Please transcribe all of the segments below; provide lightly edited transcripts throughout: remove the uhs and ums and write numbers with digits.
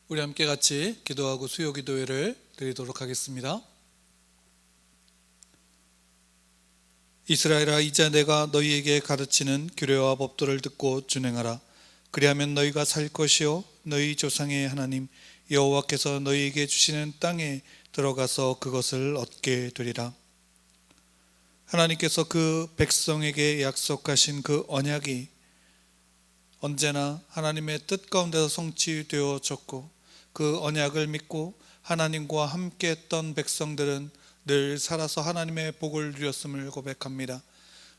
우리 함께 같이 기도하고 수요 기도회를 드리도록 하겠습니다. 이스라엘아, 이제 내가 너희에게 가르치는 규례와 법도를 듣고 준행하라. 그리하면 너희가 살 것이요 너희 조상의 하나님 여호와께서 너희에게 주시는 땅에 들어가서 그것을 얻게 되리라. 하나님께서 그 백성에게 약속하신 그 언약이 언제나 하나님의 뜻 가운데서 성취되어졌고, 그 언약을 믿고 하나님과 함께 했던 백성들은 늘 살아서 하나님의 복을 누렸음을 고백합니다.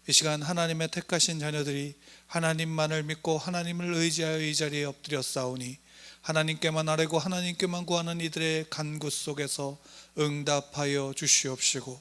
이 시간 하나님의 택하신 자녀들이 하나님만을 믿고 하나님을 의지하여 이 자리에 엎드려 싸우니 하나님께만 아뢰고 하나님께만 구하는 이들의 간구 속에서 응답하여 주시옵시고,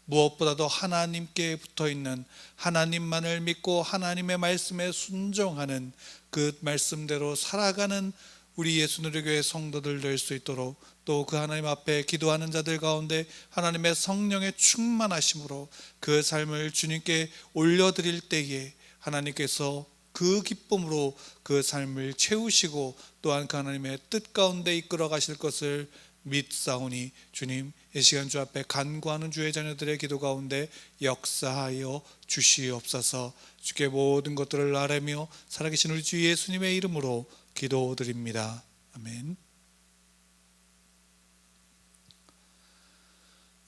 무엇보다도 하나님께 붙어있는, 하나님만을 믿고 하나님의 말씀에 순종하는, 그 말씀대로 살아가는 우리 예수누리교회 성도들 될 수 있도록, 또 그 하나님 앞에 기도하는 자들 가운데 하나님의 성령의 충만하심으로 그 삶을 주님께 올려드릴 때에 하나님께서 그 기쁨으로 그 삶을 채우시고 또한 그 하나님의 뜻 가운데 이끌어 가실 것을 믿사오니, 주님 이 시간 주 앞에 간구하는 주의 자녀들의 기도 가운데 역사하여 주시옵소서. 주께 모든 것들을 아뢰며 살아계신 우리 주 예수님의 이름으로 기도드립니다. 아멘.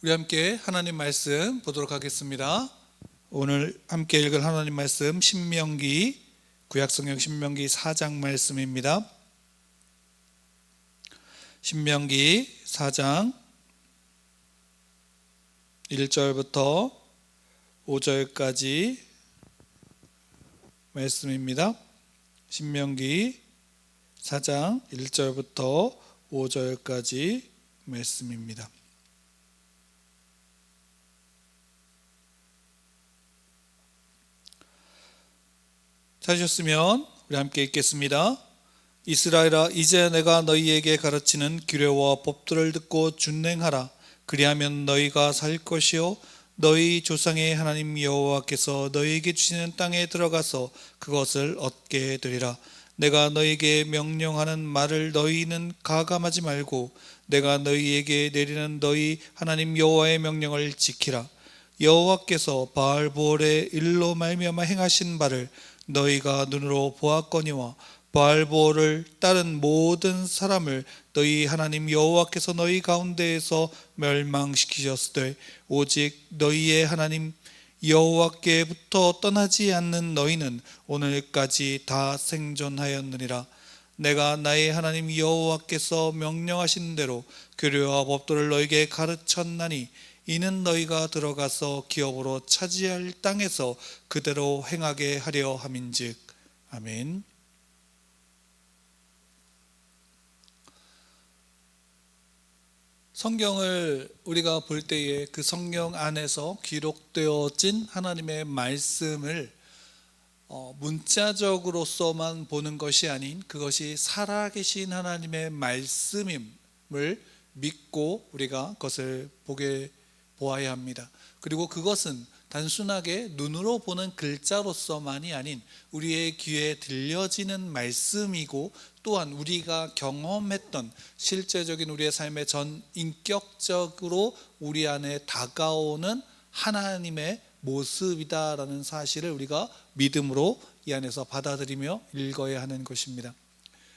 우리 함께 하나님 말씀 보도록 하겠습니다. 오늘 함께 읽을 하나님 말씀 신명기, 구약성경 신명기 4장 말씀입니다. 신명기 4장 1절부터 5절까지 말씀입니다. 신명기 4장 1절부터 5절까지 말씀입니다. 찾으셨으면 우리 함께 읽겠습니다. 이스라엘아, 이제 내가 너희에게 가르치는 규례와 법도를 듣고 준행하라. 그리하면 너희가 살 것이요 너희 조상의 하나님 여호와께서 너희에게 주시는 땅에 들어가서 그것을 얻게 되리라. 내가 너희에게 명령하는 말을 너희는 가감하지 말고 내가 너희에게 내리는 너희 하나님 여호와의 명령을 지키라. 여호와께서 바알보올의 일로 말미암아 행하신 바를 너희가 눈으로 보았거니와 바알보올을 따른 모든 사람을 너희 하나님 여호와께서 너희 가운데에서 멸망시키셨으되 오직 너희의 하나님 여호와께부터 떠나지 않는 너희는 오늘까지 다 생존하였느니라. 내가 나의 하나님 여호와께서 명령하신 대로 규례와 법도를 너희에게 가르쳤나니 이는 너희가 들어가서 기업으로 차지할 땅에서 그대로 행하게 하려 함인즉. 아멘. 성경을 우리가 볼 때에 그 성경 안에서 기록되어진 하나님의 말씀을 문자적으로서만 보는 것이 아닌 그것이 살아계신 하나님의 말씀임을 믿고 우리가 그것을 보아야 합니다. 그리고 그것은 단순하게 눈으로 보는 글자로서만이 아닌 우리의 귀에 들려지는 말씀이고, 또한 우리가 경험했던 실제적인 우리의 삶의 전 인격적으로 우리 안에 다가오는 하나님의 모습이다라는 사실을 우리가 믿음으로 이 안에서 받아들이며 읽어야 하는 것입니다.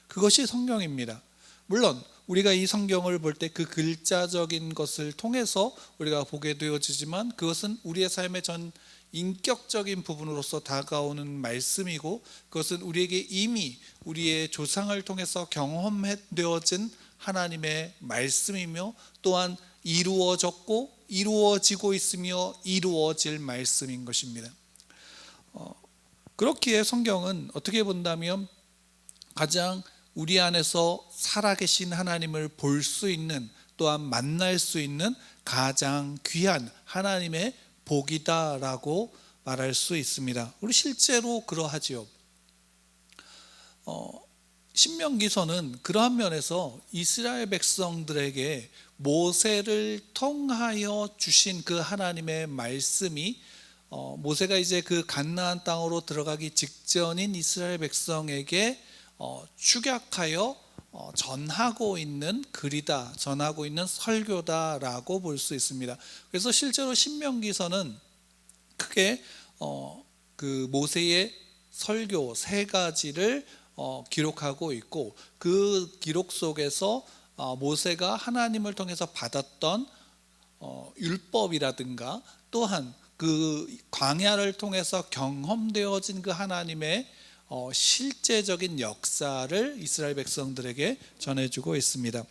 그것이 성경입니다. 물론 우리가 이 성경을 볼 때 그 글자적인 것을 통해서 우리가 보게 되어지지만 그것은 우리의 삶의 전 인격적인 부분으로서 다가오는 말씀이고, 그것은 우리에게 이미 우리의 조상을 통해서 경험되어진 하나님의 말씀이며 또한 이루어졌고 이루어지고 있으며 이루어질 말씀인 것입니다. 그렇기에 성경은 어떻게 본다면 가장 우리 안에서 살아계신 하나님을 볼 수 있는, 또한 만날 수 있는 가장 귀한 하나님의 복이다라고 말할 수 있습니다. 우리 실제로 그러하지요. 신명기서는 그러한 면에서 이스라엘 백성들에게 모세를 통하여 주신 그 하나님의 말씀이 모세가 이제 그 갓나안 땅으로 들어가기 직전인 이스라엘 백성에게 축약하여 전하고 있는 글이다, 전하고 있는 설교다라고 볼 수 있습니다. 그래서 실제로 신명기서는 크게 그 모세의 설교 세 가지를 기록하고 있고, 그 기록 속에서 모세가 하나님을 통해서 받았던 율법이라든가, 또한 그 광야를 통해서 경험되어진 그 하나님의 실제적인 역사를 이스라엘 백성들에게 전해주고 있습니다.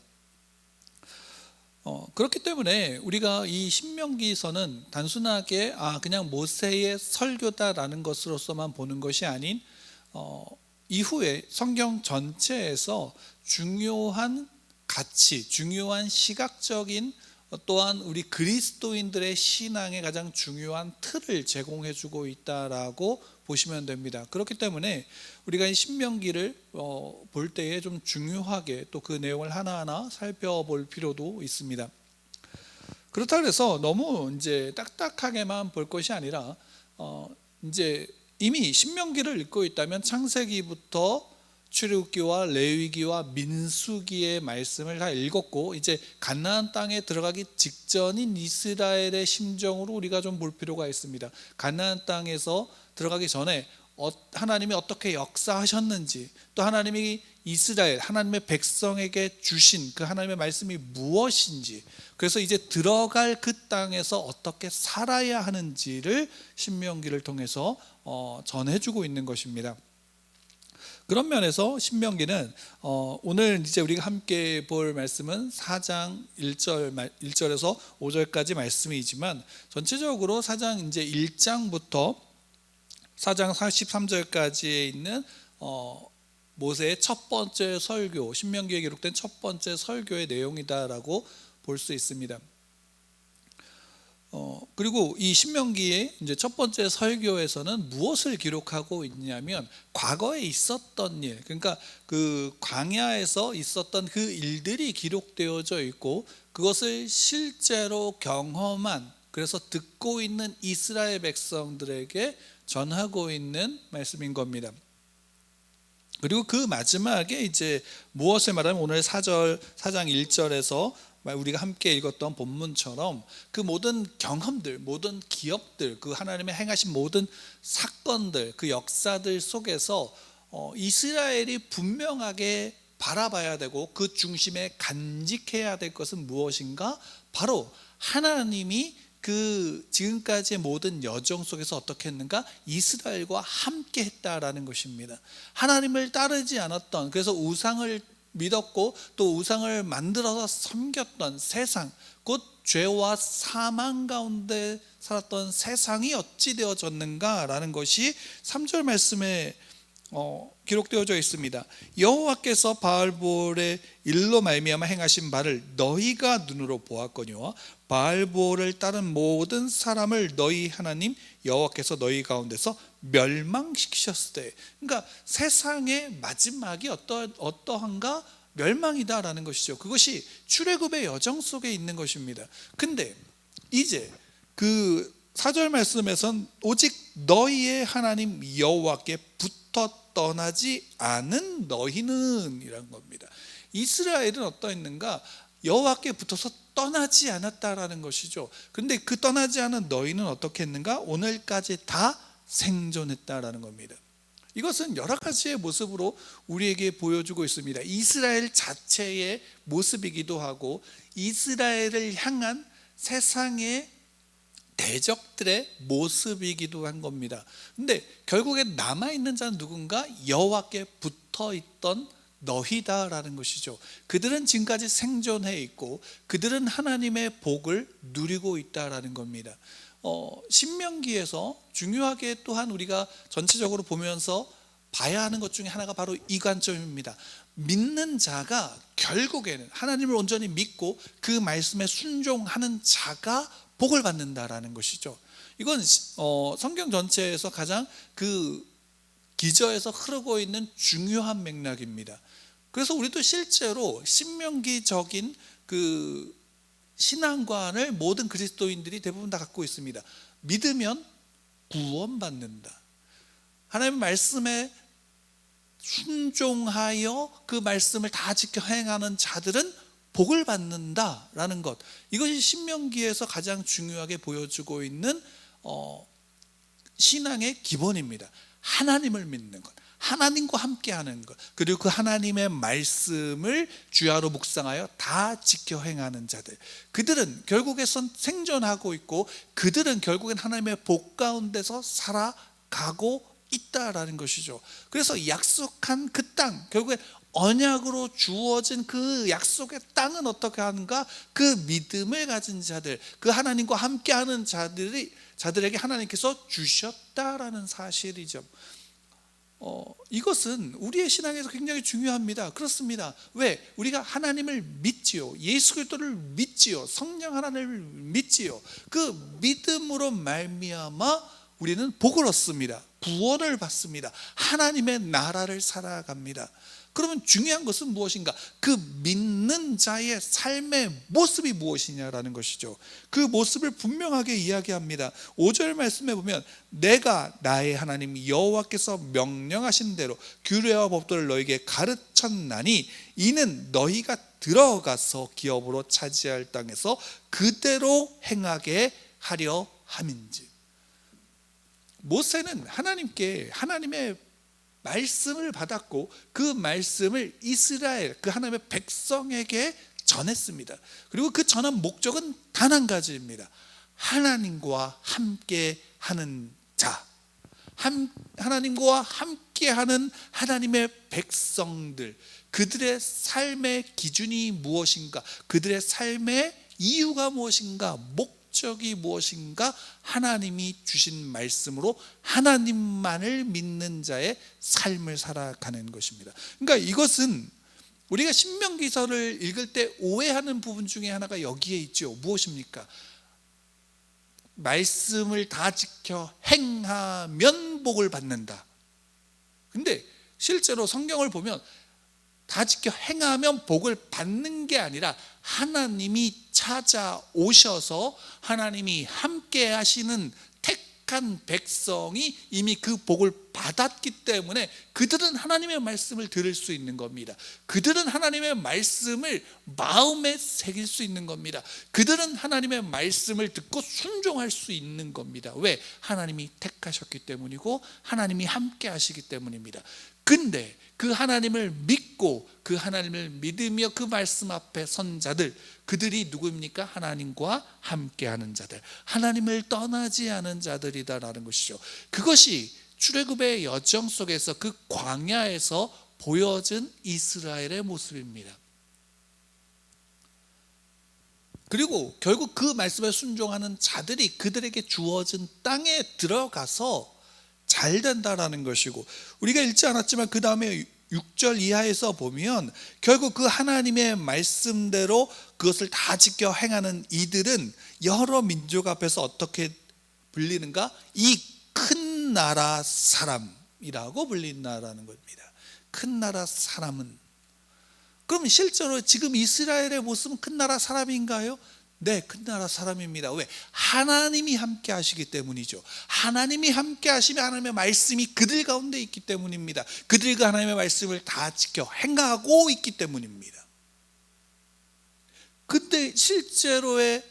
그렇기 때문에 우리가 이 신명기서는 단순하게 그냥 모세의 설교다라는 것으로서만 보는 것이 아닌, 이후에 성경 전체에서 중요한 가치, 중요한 시각적인, 또한 우리 그리스도인들의 신앙의 가장 중요한 틀을 제공해 주고 있다라고 보시면 됩니다. 그렇기 때문에 우리가 이 신명기를 볼 때에 좀 중요하게 또 그 내용을 하나하나 살펴볼 필요도 있습니다. 그렇다 그래서 너무 이제 딱딱하게만 볼 것이 아니라, 이제 이미 신명기를 읽고 있다면 창세기부터 출애굽기와 레위기와 민수기의 말씀을 다 읽었고, 이제 가나안 땅에 들어가기 직전인 이스라엘의 심정으로 우리가 좀 볼 필요가 있습니다. 가나안 땅에서 들어가기 전에 하나님이 어떻게 역사하셨는지, 또 하나님이 이스라엘, 하나님의 백성에게 주신 그 하나님의 말씀이 무엇인지, 그래서 이제 들어갈 그 땅에서 어떻게 살아야 하는지를 신명기를 통해서 전해주고 있는 것입니다. 그런 면에서 신명기는 오늘 이제 우리가 함께 볼 말씀은 4장 1절에서 5절까지 말씀이지만, 전체적으로 4장 이제 1장부터 4장 43절까지에 있는 모세의 첫 번째 설교, 신명기에 기록된 첫 번째 설교의 내용이다라고 볼 수 있습니다. 그리고 이 신명기의 이제 첫 번째 설교에서는 무엇을 기록하고 있냐면, 과거에 있었던 일, 그러니까 그 광야에서 있었던 그 일들이 기록되어져 있고, 그것을 실제로 경험한, 그래서 듣고 있는 이스라엘 백성들에게 전하고 있는 말씀인 겁니다. 그리고 그 마지막에 이제 무엇을 말하면, 오늘 4장 1절에서 우리가 함께 읽었던 본문처럼 그 모든 경험들, 모든 기업들, 그 하나님의 행하신 모든 사건들, 그 역사들 속에서 이스라엘이 분명하게 바라봐야 되고 그 중심에 간직해야 될 것은 무엇인가? 바로 하나님이 그 지금까지의 모든 여정 속에서 어떻게 했는가? 이스라엘과 함께 했다라는 것입니다. 하나님을 따르지 않았던, 그래서 우상을 믿었고 또 우상을 만들어서 섬겼던 세상, 곧 죄와 사망 가운데 살았던 세상이 어찌 되어졌는가라는 것이 3절 말씀에 기록되어져 있습니다. 여호와께서 바알볼의 일로 말미암아 행하신 바를 너희가 눈으로 보았거니와 바알볼을 따른 모든 사람을 너희 하나님 여호와께서 너희 가운데서 멸망시키셨을 때, 그러니까 세상의 마지막이 어떠한가? 멸망이다라는 것이죠. 그것이 출애굽의 여정 속에 있는 것입니다. 근데 이제 그 4절 말씀에선 오직 너희의 하나님 여호와께 붙어 떠나지 않은 너희는 이란 겁니다. 이스라엘은 어떠했는가? 여호와께 붙어서 떠나지 않았다라는 것이죠. 그런데 그 떠나지 않은 너희는 어떻게 했는가? 오늘까지 다 생존했다라는 겁니다. 이것은 여러 가지의 모습으로 우리에게 보여주고 있습니다. 이스라엘 자체의 모습이기도 하고, 이스라엘을 향한 세상의 대적들의 모습이기도 한 겁니다. 근데 결국에 남아있는 자는 누군가? 여호와께 붙어있던 너희다라는 것이죠. 그들은 지금까지 생존해 있고 그들은 하나님의 복을 누리고 있다라는 겁니다. 신명기에서 중요하게 또한 우리가 전체적으로 보면서 봐야 하는 것 중에 하나가 바로 이 관점입니다. 믿는 자가 결국에는 하나님을 온전히 믿고 그 말씀에 순종하는 자가 복을 받는다라는 것이죠. 이건 성경 전체에서 가장 그 기저에서 흐르고 있는 중요한 맥락입니다. 그래서 우리도 실제로 신명기적인 그 신앙관을 모든 그리스도인들이 대부분 다 갖고 있습니다. 믿으면 구원받는다. 하나님의 말씀에 순종하여 그 말씀을 다 지켜 행하는 자들은 복을 받는다라는 것, 이것이 신명기에서 가장 중요하게 보여주고 있는 신앙의 기본입니다. 하나님을 믿는 것, 하나님과 함께하는 것, 그리고 그 하나님의 말씀을 주야로 묵상하여 다 지켜 행하는 자들, 그들은 결국에선 생존하고 있고 그들은 결국엔 하나님의 복 가운데서 살아가고 있다라는 것이죠. 그래서 약속한 그 땅, 결국에 언약으로 주어진 그 약속의 땅은 어떻게 하는가? 그 믿음을 가진 자들, 그 하나님과 함께하는 자들에게 하나님께서 주셨다라는 사실이죠. 이것은 우리의 신앙에서 굉장히 중요합니다. 그렇습니다. 왜? 우리가 하나님을 믿지요, 예수 그리스도를 믿지요, 성령 하나님을 믿지요. 그 믿음으로 말미암아 우리는 복을 얻습니다. 구원을 받습니다. 하나님의 나라를 살아갑니다. 그러면 중요한 것은 무엇인가? 그 믿는 자의 삶의 모습이 무엇이냐라는 것이죠. 그 모습을 분명하게 이야기합니다. 5절 말씀에 보면 내가 나의 하나님 여호와께서 명령하신 대로 규례와 법도를 너에게 가르쳤나니 이는 너희가 들어가서 기업으로 차지할 땅에서 그대로 행하게 하려 함인지. 모세는 하나님께 하나님의 말씀을 받았고 그 말씀을 이스라엘, 그 하나님의 백성에게 전했습니다. 그리고 그 전한 목적은 단 한 가지입니다. 하나님과 함께 하는 자, 하나님과 함께 하는 하나님의 백성들, 그들의 삶의 기준이 무엇인가, 그들의 삶의 이유가 무엇인가, 목적이 무엇인가, 하나님이 주신 말씀으로 하나님만을 믿는 자의 삶을 살아가는 것입니다. 그러니까 이것은 우리가 신명기서를 읽을 때 오해하는 부분 중에 하나가 여기에 있죠. 무엇입니까? 말씀을 다 지켜 행하면 복을 받는다. 근데 실제로 성경을 보면 다 지켜 행하면 복을 받는 게 아니라 하나님이 찾아오셔서 하나님이 함께 하시는 택한 백성이 이미 그 복을 받았기 때문에 그들은 하나님의 말씀을 들을 수 있는 겁니다. 그들은 하나님의 말씀을 마음에 새길 수 있는 겁니다. 그들은 하나님의 말씀을 듣고 순종할 수 있는 겁니다. 왜? 하나님이 택하셨기 때문이고 하나님이 함께 하시기 때문입니다. 근데 그 하나님을 믿고 그 하나님을 믿으며 그 말씀 앞에 선 자들, 그들이 누구입니까? 하나님과 함께하는 자들, 하나님을 떠나지 않은 자들이다라는 것이죠. 그것이 출애굽의 여정 속에서 그 광야에서 보여진 이스라엘의 모습입니다. 그리고 결국 그 말씀에 순종하는 자들이 그들에게 주어진 땅에 들어가서 잘 된다라는 것이고, 우리가 읽지 않았지만 그 다음에 6절 이하에서 보면 결국 그 하나님의 말씀대로 그것을 다 지켜 행하는 이들은 여러 민족 앞에서 어떻게 불리는가? 이 큰 나라 사람이라고 불린다라는 겁니다. 큰 나라 사람은, 그럼 실제로 지금 이스라엘의 모습은 큰 나라 사람인가요? 네, 큰 나라 사람입니다. 왜? 하나님이 함께 하시기 때문이죠. 하나님이 함께 하시면 하나님의 말씀이 그들 가운데 있기 때문입니다. 그들이 그 하나님의 말씀을 다 지켜 행하고 있기 때문입니다. 근데 실제로의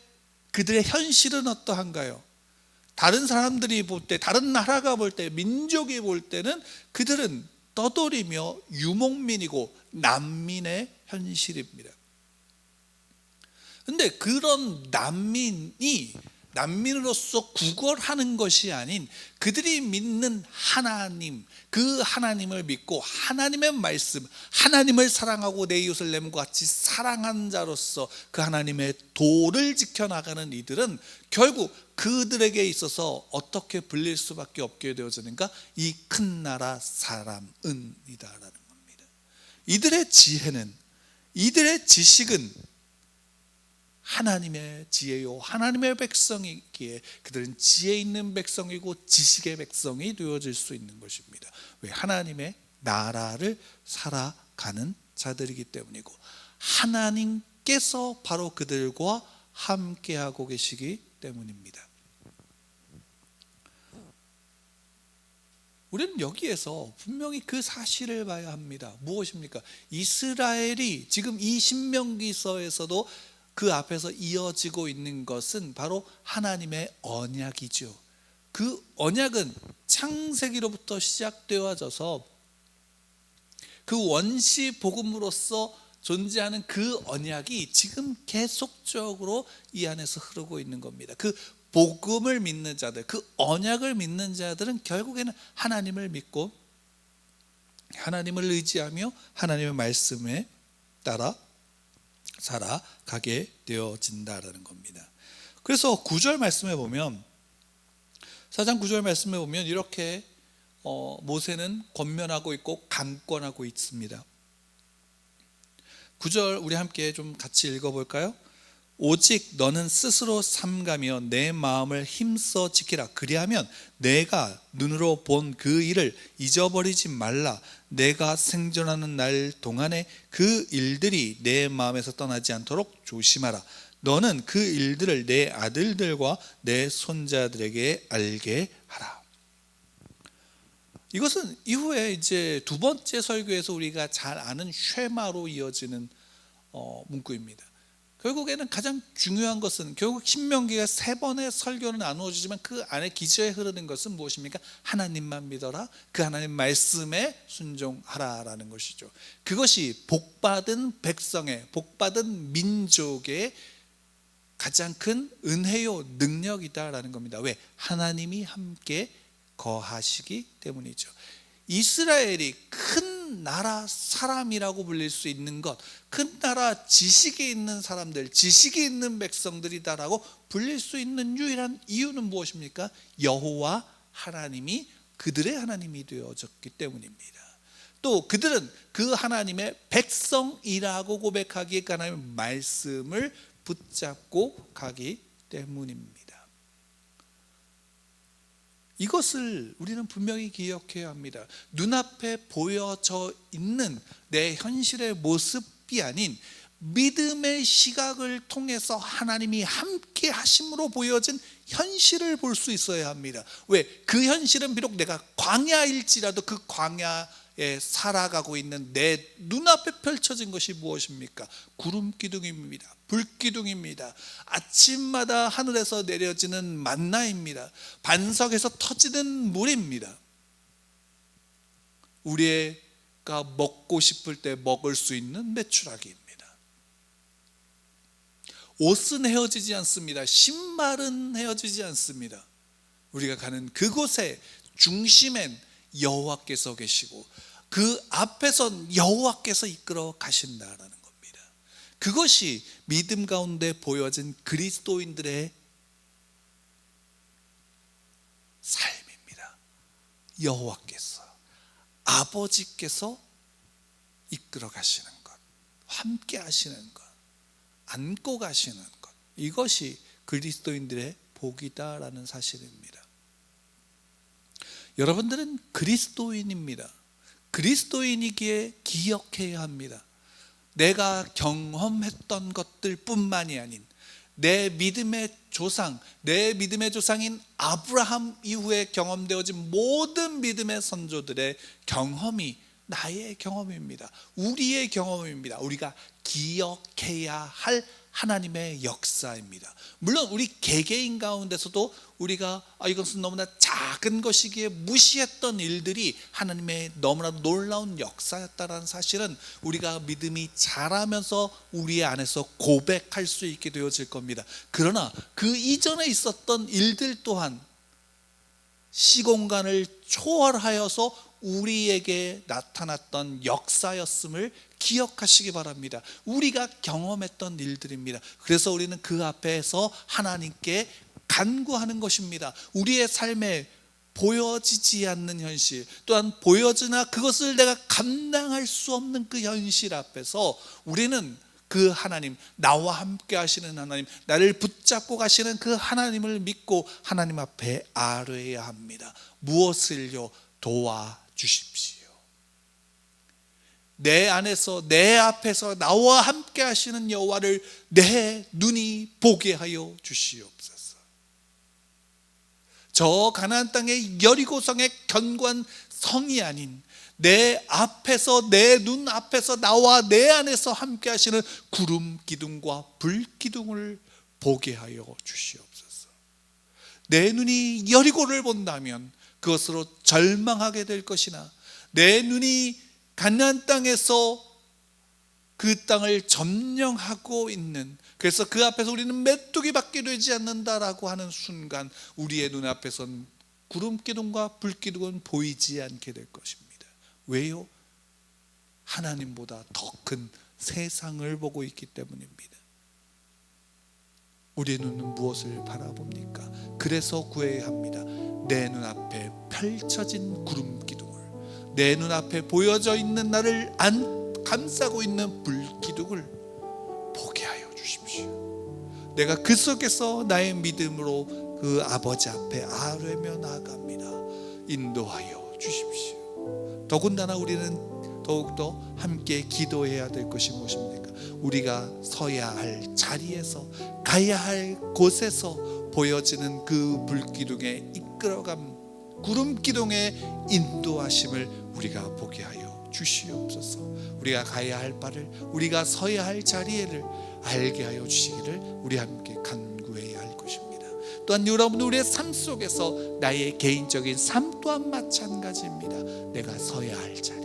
그들의 현실은 어떠한가요? 다른 사람들이 볼 때, 다른 나라가 볼 때, 민족이 볼 때는 그들은 떠돌이며 유목민이고 난민의 현실입니다. 근데 그런 난민으로서 구걸하는 것이 아닌 그들이 믿는 하나님, 그 하나님을 믿고 하나님의 말씀, 하나님을 사랑하고 내 이웃을 내 몸과 같이 사랑한 자로서 그 하나님의 도를 지켜나가는 이들은 결국 그들에게 있어서 어떻게 불릴 수밖에 없게 되어지는가? 이 큰 나라 사람은이다라는 겁니다. 이들의 지혜는, 이들의 지식은 하나님의 지혜요, 하나님의 백성이기에 그들은 지혜 있는 백성이고 지식의 백성이 되어질 수 있는 것입니다. 왜? 하나님의 나라를 살아가는 자들이기 때문이고 하나님께서 바로 그들과 함께하고 계시기 때문입니다. 우리는 여기에서 분명히 그 사실을 봐야 합니다. 무엇입니까? 이스라엘이 지금 이 신명기서에서도 그 앞에서 이어지고 있는 것은 바로 하나님의 언약이죠. 그 언약은 창세기로부터 시작되어져서 그 원시 복음으로서 존재하는 그 언약이 지금 계속적으로 이 안에서 흐르고 있는 겁니다. 그 복음을 믿는 자들, 그 언약을 믿는 자들은 결국에는 하나님을 믿고 하나님을 의지하며 하나님의 말씀에 따라 살아가게 되어진다라는 겁니다. 그래서 9절 말씀에 보면 4장 9절 말씀에 보면 이렇게 모세는 권면하고 있고 강권하고 있습니다. 9절 우리 함께 좀 같이 읽어볼까요? 오직 너는 스스로 삼가며 내 마음을 힘써 지키라. 그리하면 내가 눈으로 본 그 일을 잊어버리지 말라. 내가 생존하는 날 동안에 그 일들이 내 마음에서 떠나지 않도록 조심하라. 너는 그 일들을 내 아들들과 내 손자들에게 알게 하라. 이것은 이후에 이제 두 번째 설교에서 우리가 잘 아는 쉐마로 이어지는 문구입니다. 결국에는 가장 중요한 것은 결국 신명기가 3번의 설교는 나누어지지만 그 안에 기저에 흐르는 것은 무엇입니까? 하나님만 믿어라. 그 하나님 말씀에 순종하라라는 것이죠. 그것이 복받은 백성의, 복받은 민족의 가장 큰 은혜요 능력이다라는 겁니다. 왜? 하나님이 함께 거하시기 때문이죠. 이스라엘이 큰 나라 사람이라고 불릴 수 있는 것, 큰 나라 지식이 있는 사람들, 지식이 있는 백성들이다라고 불릴 수 있는 유일한 이유는 무엇입니까? 여호와 하나님이 그들의 하나님이 되어졌기 때문입니다. 또 그들은 그 하나님의 백성이라고 고백하기에 하나님의 말씀을 붙잡고 가기 때문입니다. 이것을 우리는 분명히 기억해야 합니다. 눈앞에 보여져 있는 내 현실의 모습이 아닌 믿음의 시각을 통해서 하나님이 함께 하심으로 보여진 현실을 볼 수 있어야 합니다. 왜? 그 현실은 비록 내가 광야일지라도 그 광야에 살아가고 있는 내 눈앞에 펼쳐진 것이 무엇입니까? 구름 기둥입니다. 불기둥입니다. 아침마다 하늘에서 내려지는 만나입니다. 반석에서 터지는 물입니다. 우리가 먹고 싶을 때 먹을 수 있는 메추라기입니다. 옷은 헤어지지 않습니다. 신발은 헤어지지 않습니다. 우리가 가는 그곳의 중심엔 여호와께서 계시고 그 앞에선 여호와께서 이끌어 가신다라는 겁니다. 그것이 믿음 가운데 보여진 그리스도인들의 삶입니다. 여호와께서, 아버지께서 이끌어 가시는 것, 함께 하시는 것, 안고 가시는 것, 이것이 그리스도인들의 복이다라는 사실입니다. 여러분들은 그리스도인입니다. 그리스도인이기에 기억해야 합니다. 내가 경험했던 것들 뿐만이 아닌 내 믿음의 조상, 내 믿음의 조상인 아브라함 이후에 경험되어진 모든 믿음의 선조들의 경험이 나의 경험입니다. 우리의 경험입니다. 우리가 기억해야 할 하나님의 역사입니다. 물론 우리 개개인 가운데서도 우리가 이것은 너무나 작은 것이기에 무시했던 일들이 하나님의 너무나 놀라운 역사였다는 사실은 우리가 믿음이 자라면서 우리 안에서 고백할 수 있게 되어질 겁니다. 그러나 그 이전에 있었던 일들 또한 시공간을 초월하여서 우리에게 나타났던 역사였음을 기억하시기 바랍니다. 우리가 경험했던 일들입니다. 그래서 우리는 그 앞에서 하나님께 간구하는 것입니다. 우리의 삶에 보여지지 않는 현실, 또한 보여지나 그것을 내가 감당할 수 없는 그 현실 앞에서 우리는 그 하나님, 나와 함께 하시는 하나님, 나를 붙잡고 가시는 그 하나님을 믿고 하나님 앞에 아뢰야 합니다. 무엇을요? 도와주십시오. 내 안에서, 내 앞에서 나와 함께 하시는 여호와를 내 눈이 보게 하여 주시옵소서. 저 가나안 땅의 여리고성의 견고한 성이 아닌 내 앞에서, 내 눈 앞에서 나와 내 안에서 함께 하시는 구름 기둥과 불 기둥을 보게 하여 주시옵소서. 내 눈이 여리고를 본다면 그것으로 절망하게 될 것이나, 내 눈이 가나안 땅에서 그 땅을 점령하고 있는, 그래서 그 앞에서 우리는 메뚜기밖에 되지 않는다라고 하는 순간 우리의 눈앞에선 구름 기둥과 불 기둥은 보이지 않게 될 것입니다. 왜요? 하나님보다 더 큰 세상을 보고 있기 때문입니다. 우리의 눈은 무엇을 바라봅니까? 그래서 구해야 합니다. 내 눈앞에 펼쳐진 구름 기둥을, 내 눈앞에 보여져 있는 나를 감싸고 있는 불 기둥을 보게 하여 주십시오. 내가 그 속에서 나의 믿음으로 그 아버지 앞에 아뢰며 나아갑니다. 인도하여 주십시오. 더군다나 우리는 더욱더 함께 기도해야 될 것이 무엇입니까? 우리가 서야 할 자리에서, 가야 할 곳에서 보여지는 그 불기둥의 이끌어감, 구름기둥의 인도하심을 우리가 보게 하여 주시옵소서. 우리가 가야 할 바를, 우리가 서야 할 자리를 알게 하여 주시기를 우리 함께 간구해야 할 것입니다. 또한 여러분, 우리의 삶 속에서 나의 개인적인 삶 또한 마찬가지입니다. 내가 서야 할 자리,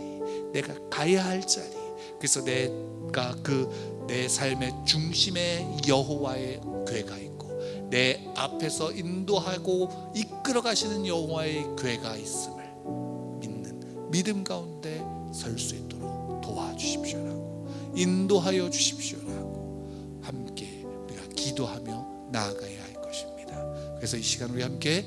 내가 가야 할 자리, 그래서 내가 내 삶의 중심에 여호와의 궤가 있고 내 앞에서 인도하고 이끌어 가시는 여호와의 궤가 있음을 믿는 믿음 가운데 설 수 있도록 도와주십시오라고, 인도하여 주십시오라고 함께 우리가 기도하며 나아가야 할 것입니다. 그래서 이 시간 우리 함께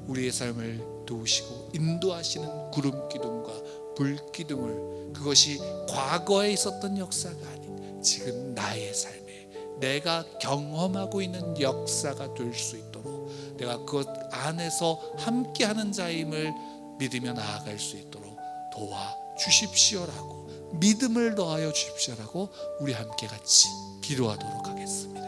우리의 삶을 도우시고 인도하시는 구름 기둥과 불 기둥을, 그것이 과거에 있었던 역사가 아닌 지금 나의 삶에 내가 경험하고 있는 역사가 될 수 있도록, 내가 그것 안에서 함께하는 자임을 믿으며 나아갈 수 있도록 도와주십시오라고, 믿음을 더하여 주십시오라고 우리 함께 같이 기도하도록 하겠습니다.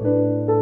주